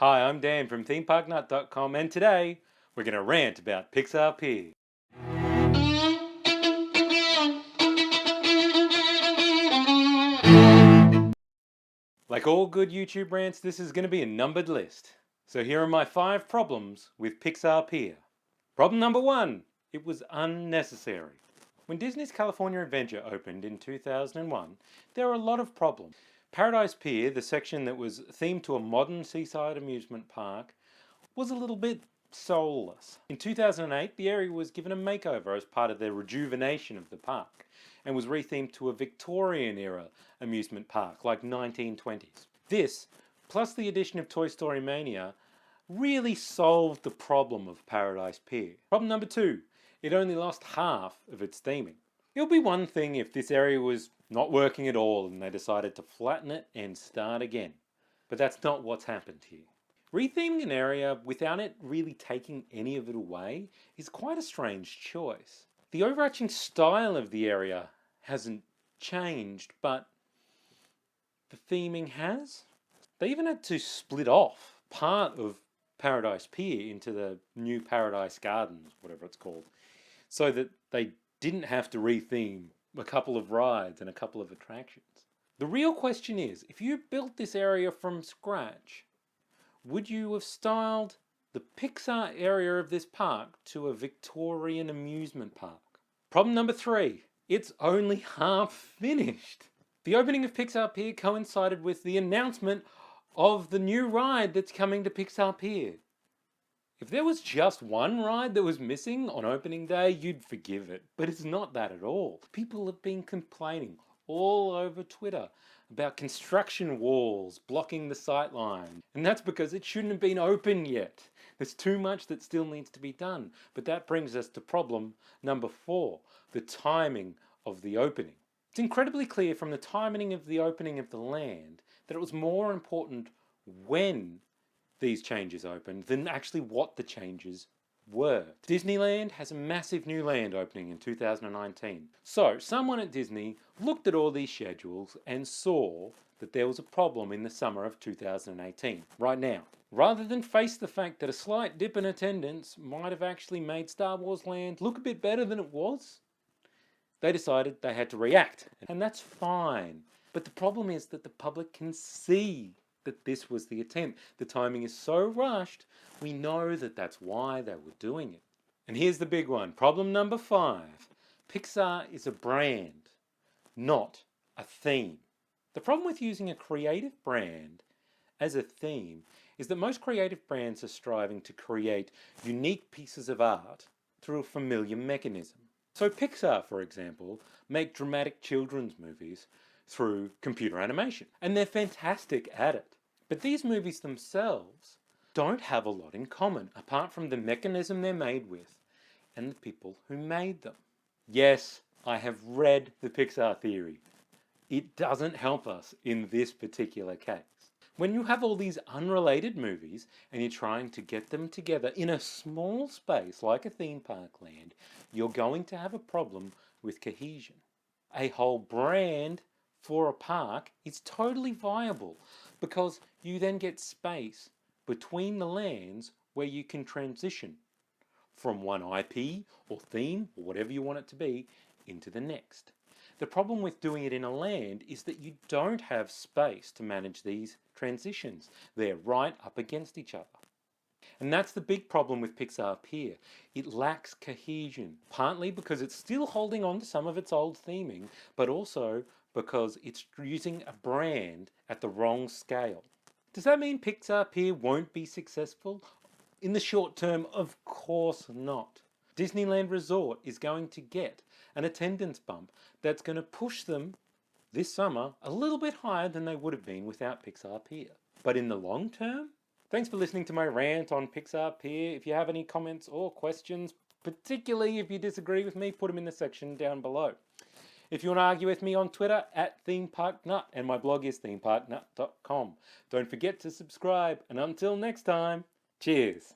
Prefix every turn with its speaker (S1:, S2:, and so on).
S1: Hi, I'm Dan from themeparknut.com, and today we're going to rant about Pixar Pier. Like all good YouTube rants, this is going to be a numbered list. So here are my 5 problems with Pixar Pier. Problem number 1, it was unnecessary. When Disney's California Adventure opened in 2001, there were a lot of problems. Paradise Pier, the section that was themed to a modern seaside amusement park, was a little bit soulless. In 2008, the area was given a makeover as part of their rejuvenation of the park and was rethemed to a Victorian era amusement park like 1920s. This, plus the addition of Toy Story Mania, really solved the problem of Paradise Pier. Problem number 2, it only lost half of its theming. It would be one thing if this area was not working at all and they decided to flatten it and start again. But that's not what's happened here. Retheming an area without it really taking any of it away is quite a strange choice. The overarching style of the area hasn't changed, but the theming has. They even had to split off part of Paradise Pier into the new Paradise Gardens, whatever it's called, so that they didn't have to retheme a couple of rides and a couple of attractions. The real question is, if you built this area from scratch, would you have styled the Pixar area of this park to a Victorian amusement park? Problem number 3, it's only half finished. The opening of Pixar Pier coincided with the announcement of the new ride that's coming to Pixar Pier. If there was just one ride that was missing on opening day, you'd forgive it, but it's not that at all. People have been complaining all over Twitter about construction walls blocking the sightline, and that's because it shouldn't have been open yet. There's too much that still needs to be done. But that brings us to problem number 4, the timing of the opening. It's incredibly clear from the timing of the opening of the land that it was more important when these changes opened than actually what the changes were. Disneyland has a massive new land opening in 2019. So someone at Disney looked at all these schedules and saw that there was a problem in the summer of 2018, right now. Rather than face the fact that a slight dip in attendance might have actually made Star Wars Land look a bit better than it was, they decided they had to react. And that's fine. But the problem is that the public can see that this was the attempt. The timing is so rushed, we know that that's why they were doing it. And here's the big one. Problem number 5. Pixar is a brand, not a theme. The problem with using a creative brand as a theme is that most creative brands are striving to create unique pieces of art through a familiar mechanism. So Pixar, for example, make dramatic children's movies through computer animation, and they're fantastic at it. But these movies themselves don't have a lot in common, apart from the mechanism they're made with and the people who made them. Yes, I have read the Pixar theory. It doesn't help us in this particular case. When you have all these unrelated movies and you're trying to get them together in a small space like a theme park land, you're going to have a problem with cohesion. A whole brand for a park is totally viable because you then get space between the lands where you can transition from one IP or theme or whatever you want it to be into the next. The problem with doing it in a land is that you don't have space to manage these transitions. They're right up against each other. And that's the big problem with Pixar Pier. It lacks cohesion, partly because it's still holding on to some of its old theming, but also because it's using a brand at the wrong scale. Does that mean Pixar Pier won't be successful? In the short term, of course not. Disneyland Resort is going to get an attendance bump that's going to push them this summer a little bit higher than they would have been without Pixar Pier. But in the long term, thanks for listening to my rant on Pixar Pier. If you have any comments or questions, particularly if you disagree with me, put them in the section down below. If you want to argue with me on Twitter, @ThemeParkNut, and my blog is themeparknut.com. Don't forget to subscribe, and until next time, cheers.